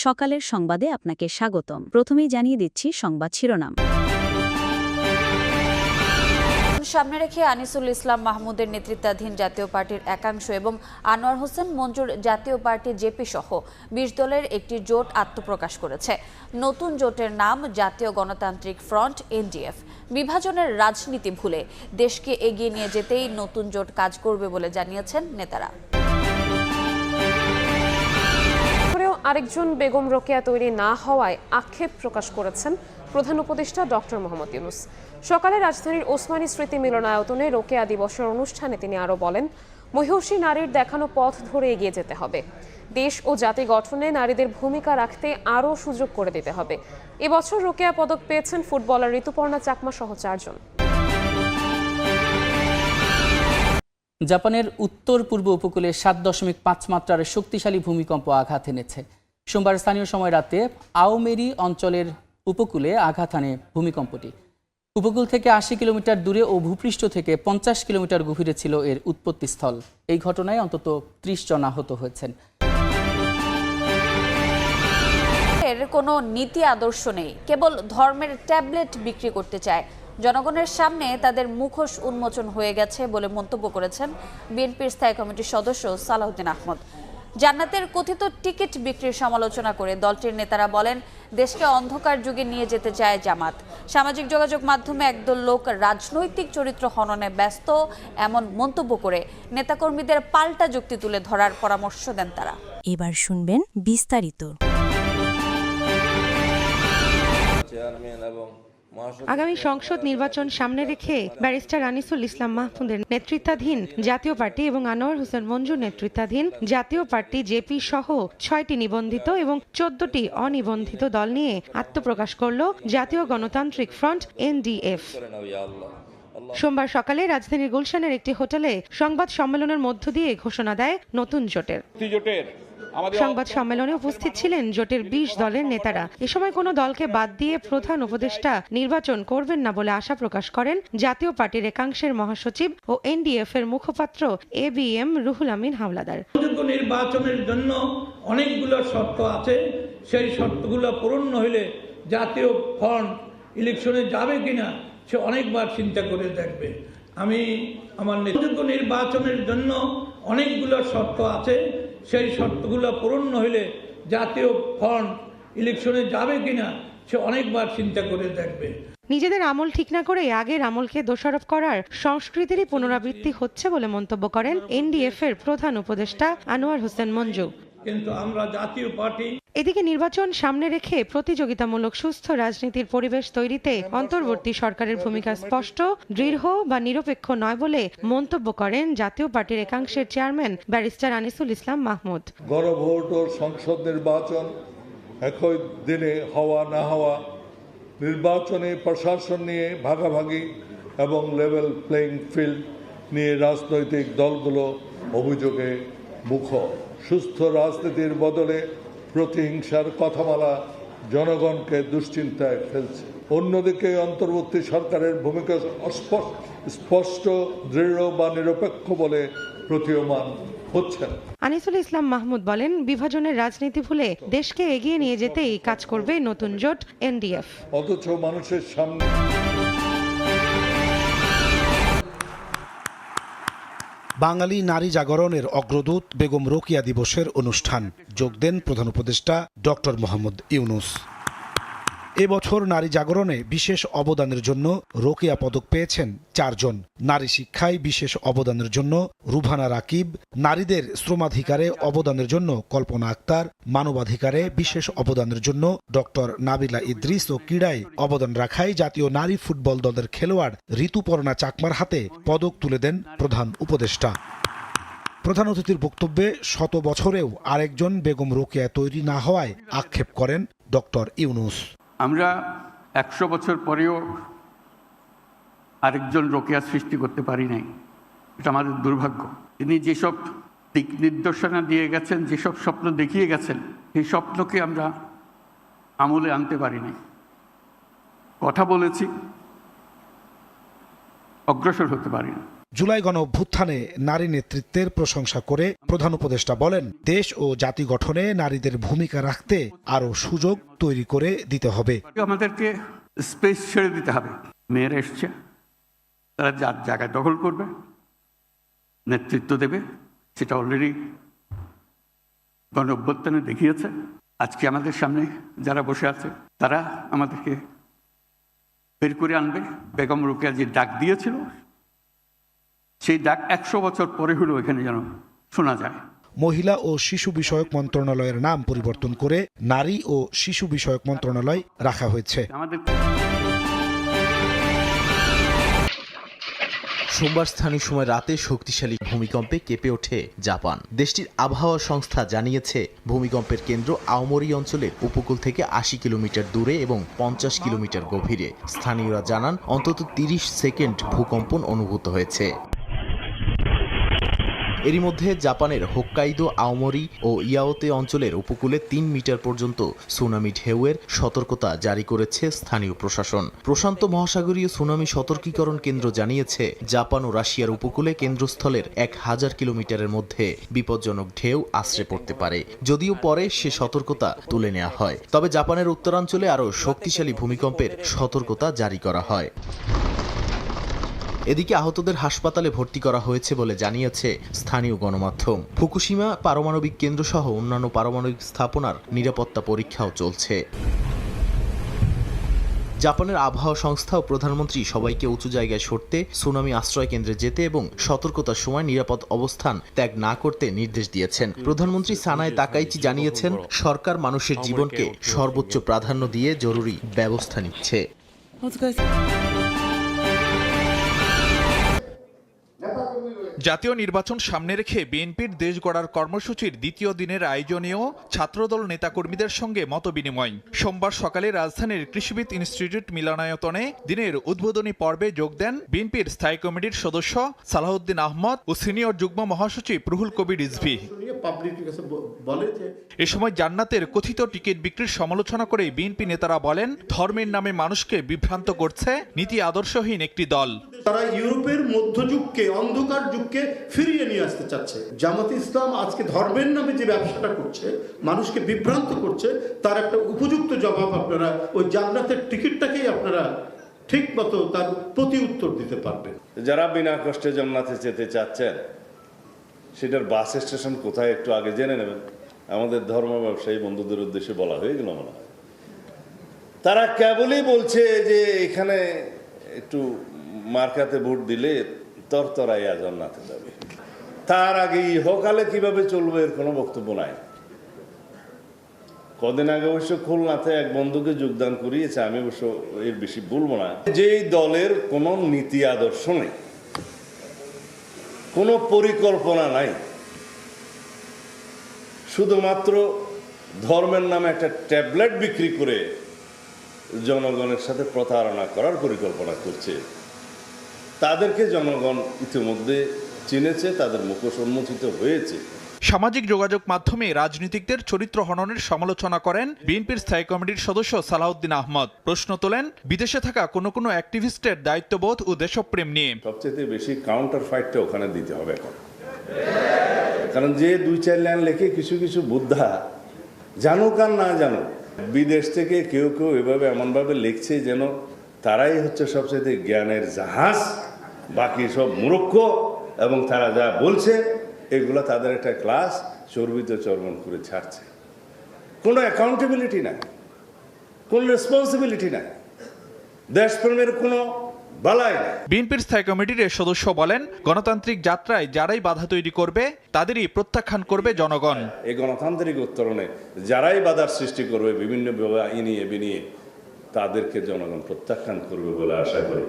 সকালের সংবাদে আপনাকে স্বাগতম। প্রথমেই জানিয়ে দিচ্ছি সংবাদ শিরোনাম। সামনে রেখে আনিসুল ইসলাম মাহমুদের নেতৃত্বাধীন জাতীয় পার্টির একাংশ এবং আনোয়ার হোসেন মঞ্জুর জাতীয় পার্টি জেপি সহ ২০ দলের একটি জোট আত্মপ্রকাশ করেছে। নতুন জোটের নাম জাতীয় গণতান্ত্রিক ফ্রন্ট এনডিএফ। বিভাজনের রাজনীতি ভুলে দেশকে এগিয়ে নিয়ে যেতেই নতুন জোট কাজ করবে বলে জানিয়েছেন নেতারা। আরেকজন বেগম রোকেয়া তৈরি না হওয়ায় আক্ষেপ প্রকাশ করেছেন প্রধান উপদেষ্টা ডক্টর মোহাম্মদ ইউনূস। সকালে রাজধানীর ওসমানী স্মৃতি মিলনায়তনে রোকেয়া দিবসের অনুষ্ঠানে তিনি আরও বলেন, মহিষী নারীর দেখানো পথ ধরে এগিয়ে যেতে হবে। দেশ ও জাতি গঠনে নারীদের ভূমিকা রাখতে আরও সুযোগ করে দিতে হবে। এবছর রোকেয়া পদক পেয়েছেন ফুটবলার ঋতুপর্ণা চাকমা সহ 4 জন। জাপানের উত্তর পূর্ব উপকূলে 7.5 মাত্রার শক্তিশালী ভূমিকম্প আঘাত এনেছে। সোমবার স্থানীয় সময় রাতে আওমেরি অঞ্চলের উপকূলে আঘাত হানে ভূমিকম্পটি। উপকূল থেকে 80 কিলোমিটার দূরে ও ভূপৃষ্ঠ থেকে 50 কিলোমিটার গভীরে ছিল এর উৎপত্তিস্থল। এই ঘটনায় অন্তত 30 জন আহত হয়েছেন। এর কোনো নীতি আদর্শ নেই, কেবল ধর্মের ট্যাবলেট বিক্রি করতে চায়। জনগণের সামনে তাদের মুখোশ উন্মোচন হয়ে গেছে বলে মন্তব্য করেছেন বিএনপির স্থায়ী কমিটির সদস্য সালাউদ্দিন আহমদ। জান্নাতের কথিত টিকিট বিক্রির সমালোচনা করে দলটির নেতারা বলেন, দেশকে অন্ধকার যুগে নিয়ে যেতে চায় জামাত। সামাজিক যোগাযোগ মাধ্যমে একদল লোক রাজনৈতিক চরিত্র হননে ব্যস্ত এমন মন্তব্য করে নেতাকর্মীদের পাল্টা যুক্তি তুলে ধরার পরামর্শ দেন তারা। এবার শুনবেন বিস্তারিত। আগামী সংসদ নির্বাচন সামনে রেখে ব্যারিস্টার আনিসুল ইসলাম মাহমুদের নেতৃত্বাধীন জাতীয় পার্টি এবং আনোয়ার হোসেন মঞ্জুর নেতৃত্বাধীন জাতীয় পার্টি জেপি সহ 6টি নিবন্ধিত এবং 14টি অনিবন্ধিত দল নিয়ে আত্মপ্রকাশ করল জাতীয় গণতান্ত্রিক ফ্রন্ট এনডিএফ। সোমবার সকালে রাজধানীর গুলশানের একটি হোটেলে সংবাদ সম্মেলনের মধ্য দিয়ে ঘোষণা দেয় নতুন জোটের। সংবাদ সম্মেলনে উপস্থিত ছিলেন জোটের 20 দলের নেতারা। এ সময় কোনো দলকে বাদ দিয়ে প্রধান উপদেষ্টা নির্বাচন করবেন না বলে আশা প্রকাশ করেন জাতীয় পার্টির একাংশের মহাসচিব ও এনডিএফ এর মুখপাত্র এবিএম রুহুল আমিন হাওলাদার। নির্বাচনের জন্য অনেকগুলো শর্ত আছে, সেই শর্তগুলো পূরণ হইলে জাতীয় ফ্রন্ট ইলেকশনে যাবে কিনা সে অনেকবার চিন্তা করে দেখবে। আমি আমার নির্বাচনের জন্য অনেকগুলো শর্ত আছে, সেই শর্তগুলো পূরণ হইলে জাতীয় ফ্রন্ট ইলেকশনে যাবে কিনা সে অনেকবার চিন্তা করে দেখবে। নিজেদের আমল ঠিক না করে আগের আমলকে দোষারোপ করার সংস্কৃতিরই পুনরাবৃত্তি হচ্ছে বলে মন্তব্য করেন এনডিএফ এর প্রধান উপদেষ্টা আনোয়ার হোসেন মঞ্জু। কিন্তু আমরা জাতীয় পার্টি এদিকে নির্বাচন সামনে রেখে প্রতিযোগিতামূলক সুস্থ রাজনীতির পরিবেশ তৈরিতে অন্তর্বর্তী সরকারের ভূমিকা স্পষ্ট, দৃঢ় বা নিরপেক্ষ নয় বলে মন্তব্য করেন জাতীয় পার্টির একাংশের চেয়ারম্যান ব্যারিস্টার আনিসুল ইসলাম মাহমুদ। গণভোট ও সংসদ নির্বাচন একই দিনে হওয়া না হওয়া, নির্বাচনে প্রশাসন নিয়ে ভাগাভাগি এবং লেভেল প্লেইং ফিল্ড নিয়ে রাজনৈতিক দলগুলো অভিযোগে মুখর। সুস্থ রাজনীতির বদলে প্রতিহিংসার কথামালা জনগণকে দুশ্চিন্তায় ফেলছে। অন্যদিকে অন্তর্বর্তী সরকারের ভূমিকা স্পষ্ট, দৃঢ় বা নিরপেক্ষ বলে প্রতীয়মান হচ্ছেন। আনিসুল ইসলাম মাহমুদ বলেন, বিভাজনের রাজনীতি ভুলে দেশকে এগিয়ে নিয়ে যেতেই কাজ করবে নতুন জোট এনডিএফ। অথচ মানুষের সামনে বাঙালি নারী জাগরণের অগ্রদূত বেগম রোকেয়া দিবসের অনুষ্ঠান যোগ দেন প্রধান উপদেষ্টা ডক্টর মোহাম্মদ ইউনূস। এবছর নারী জাগরণে বিশেষ অবদানের জন্য রোকেয়া পদক পেয়েছেন 4 জন। নারী শিক্ষায় বিশেষ অবদানের জন্য রুভানা রাকিব, নারীদের শ্রমাধিকারে অবদানের জন্য কল্পনা আক্তার, মানবাধিকারে বিশেষ অবদানের জন্য ডক্টর নাবিলা ইদ্রিস ও ক্রীড়ায় অবদান রাখায় জাতীয় নারী ফুটবল দলের খেলোয়াড় ঋতুপর্ণা চাকমার হাতে পদক তুলে দেন প্রধান উপদেষ্টা। প্রধান অতিথির বক্তব্যে 100 বছরেও আরেকজন বেগম রোকেয়া তৈরি না হওয়ায় আক্ষেপ করেন ডক্টর ইউনূস। আমরা 100 বছর পরেও আরেকজন রোকেয়া সৃষ্টি করতে পারি নাই, এটা আমাদের দুর্ভাগ্য। তিনি যেসব দিক নির্দেশনা দিয়ে গেছেন, যেসব স্বপ্ন দেখিয়ে গেছেন, সেই স্বপ্নকে আমরা আমলে আনতে পারি নাই। কথা বলেছি, অগ্রসর হতে পারি না। জুলাই গণ অভ্যুত্থানে নারী নেতৃত্বের প্রশংসা করে প্রধান উপদেষ্টা বলেন, দেশ ও জাতি গঠনে নারীদের ভূমিকা রাখতে আরও সুযোগ তৈরি করে দিতে হবে। আমাদেরকে স্পেস ছেড়ে দিতে হবে। মেয়েরা এসছে, তারা যার জায়গায় দখল করবে, নেতৃত্ব দেবে, সেটা অলরেডি গণ অভ্যুত্থানে দেখিয়েছে। আজকে আমাদের সামনে যারা বসে আছে তারা আমাদেরকে বের করে আনবে। বেগম রোকেয়া যে ডাক দিয়েছিল, সেই ডাক 100 বছর পরে হলেও এখানে যেন শোনা যায়। মহিলা ও শিশু বিষয়ক মন্ত্রণালয়ের নাম পরিবর্তন করে নারী ও শিশু বিষয়ক মন্ত্রণালয় রাখা হয়েছে। আমাদের সোমবার স্থানীয় সময় রাতে শক্তিশালী ভূমিকম্পে কেঁপে ওঠে জাপান। দেশটির আবহাওয়া সংস্থা জানিয়েছে, ভূমিকম্পের কেন্দ্র আওমোরি অঞ্চলের উপকূল থেকে 80 কিলোমিটার দূরে এবং 50 কিলোমিটার গভীরে। স্থানীয়রা জানান, অন্তত 30 সেকেন্ড ভূকম্পন অনুভূত হয়েছে। এরই মধ্যে জাপানের হোক্কাইদো, আওমোরি ও ইয়াওতে অঞ্চলের উপকূলে 3 মিটার পর্যন্ত সুনামি ঢেউয়ের সতর্কতা জারি করেছে স্থানীয় প্রশাসন। প্রশান্ত মহাসাগরীয় সুনামি সতর্কীকরণ কেন্দ্র জানিয়েছে, জাপান ও রাশিয়ার উপকূলে কেন্দ্রস্থলের 1000 কিলোমিটারের মধ্যে বিপজ্জনক ঢেউ আছড়ে পড়তে পারে। যদিও পরে সে সতর্কতা তুলে নেওয়া হয়, তবে জাপানের উত্তরাঞ্চলে আরও শক্তিশালী ভূমিকম্পের সতর্কতা জারি করা হয়। এদিকে আহতদের হাসপাতালে ভর্তি করা হয়েছে বলে জানিয়েছে স্থানীয় গণমাধ্যম। ফুকুশিমা পারমাণবিক কেন্দ্র সহ অন্যান্য পারমাণবিক স্থাপনার নিরাপত্তা পরীক্ষাও চলছে। জাপানের আবহাওয়া সংস্থা ও প্রধানমন্ত্রী সবাইকে উঁচু জায়গায় সরতে, সুনামি আশ্রয় কেন্দ্রে যেতে এবং সতর্কতার সময় নিরাপদ অবস্থান ত্যাগ না করতে নির্দেশ দিয়েছেন। প্রধানমন্ত্রী সানায় তাকাইচি জানিয়েছেন, সরকার মানুষের জীবনকে সর্বোচ্চ প্রাধান্য দিয়ে জরুরি ব্যবস্থা নিচ্ছে। জাতীয় নির্বাচন সামনে রেখে বিএনপির দেশ গড়ার কর্মসূচির দ্বিতীয় দিনের আয়োজনেও ছাত্রদল নেতাকর্মীদের সঙ্গে মতবিনিময়। সোমবার সকালে রাজধানীর কৃষিবিদ ইনস্টিটিউট মিলনায়তনে দিনের উদ্বোধনী পর্বে যোগ দেন বিএনপির স্থায়ী কমিটির সদস্য সালাহউদ্দিন আহমদ ও সিনিয়র যুগ্ম মহাসচিব রুহুল কবির রিজভী। এ সময় জান্নাতের কথিত টিকিট বিক্রির সমালোচনা করে বিএনপি নেতারা বলেন, ধর্মের নামে মানুষকে বিভ্রান্ত করছে নীতি আদর্শহীন একটি দল। তারা ইউরোপের মধ্যযুগকে, অন্ধকার যুগকে ফিরিয়ে নিয়ে আসতে চাচ্ছে। জামাতে ইসলাম আজকে ধর্মের নামে যে ব্যবসাটা করছে, মানুষকে বিভ্রান্ত করছে, তার একটা উপযুক্ত জবাব আপনারা ওই জান্নাতের টিকিটটাকেই আপনারা ঠিক মতো তার প্রতি উত্তর দিতে পারবেন। যারা বিনা কষ্টে জান্নাতে যেতে চাচ্ছেন, সেটার বাস স্টেশন কোথায় একটু আগে জেনে নেবেন। আমাদের ধর্ম ব্যবসায়ী বন্ধুদের উদ্দেশ্যে বলা হয়ে গেল মনে হয়। তারা কেবলই বলছে যে এখানে একটু মার্কাতে ভোট দিলে তরতরাইয়া জান্নাতে যাবে, তার আগে ইহকালে কিভাবে চলবে এর কোনো বক্তব্য নাই। কদিন আগে অবশ্য খুলনাতে এক বন্ধুকে যোগদান করিয়েছে, আমি অবশ্য এর বেশি বলবো না। যেই দলের কোনো নীতি আদর্শ নেই, কোনো পরিকল্পনা নাই, শুধুমাত্র ধর্মের নামে একটা ট্যাবলেট বিক্রি করে জনগণের সাথে প্রতারণা করার পরিকল্পনা করছে, তাদেরকে জনগণ ইতিমধ্যে চিনেছে, তাদের মুখোশ উন্মোচিত হয়েছে। সামাজিক যোগাযোগ মাধ্যমে রাজনীতিকদের চরিত্র হননের সমালোচনা করেন বিএনপির স্থায়ী কমিটির সদস্য সালাহউদ্দিন আহমদ। প্রশ্ন তোলেন বিদেশে থাকা কোনো কোনো অ্যাক্টিভিস্টের দায়িত্ববোধ ও দেশপ্রেম নিয়ে। সবচেয়ে বেশি কাউন্টার ফাইটটা ওখানে দিতে হবে এখন, কারণ যে 2-4 লাইন লেখে কিছু কিছু বুদ্ধা, জানুক আর না জানুক, বিদেশ থেকে কেউ কেউ এভাবে এমনভাবে লিখছে যেন তারাই হচ্ছে সবচেয়ে জ্ঞানের জাহাজ, বাকি সব মূর্খ, এবং তারা যা বলছে এগুলো তাদের একটা ক্লাস চর্বিত চর্বণ করে ছাড়ছে। কোনো অ্যাকাউন্টেবিলিটি নাই, কোনো রেসপন্সিবিলিটি নাই, দেশপ্রেমের কোনো বালাই নাই। বিএনপির স্থায়ী কমিটির সদস্য বলেন, গণতান্ত্রিক যাত্রায় যারাই বাধা তৈরি করবে তাদেরই প্রত্যাখ্যান করবে জনগণ। এই গণতান্ত্রিক উত্তরণে যারাই বাধার সৃষ্টি করবে বিভিন্ন ইনিয়ে বিনিয়ে, তাদেরকে জনগণ প্রত্যাখ্যান করবে বলে আশা করি।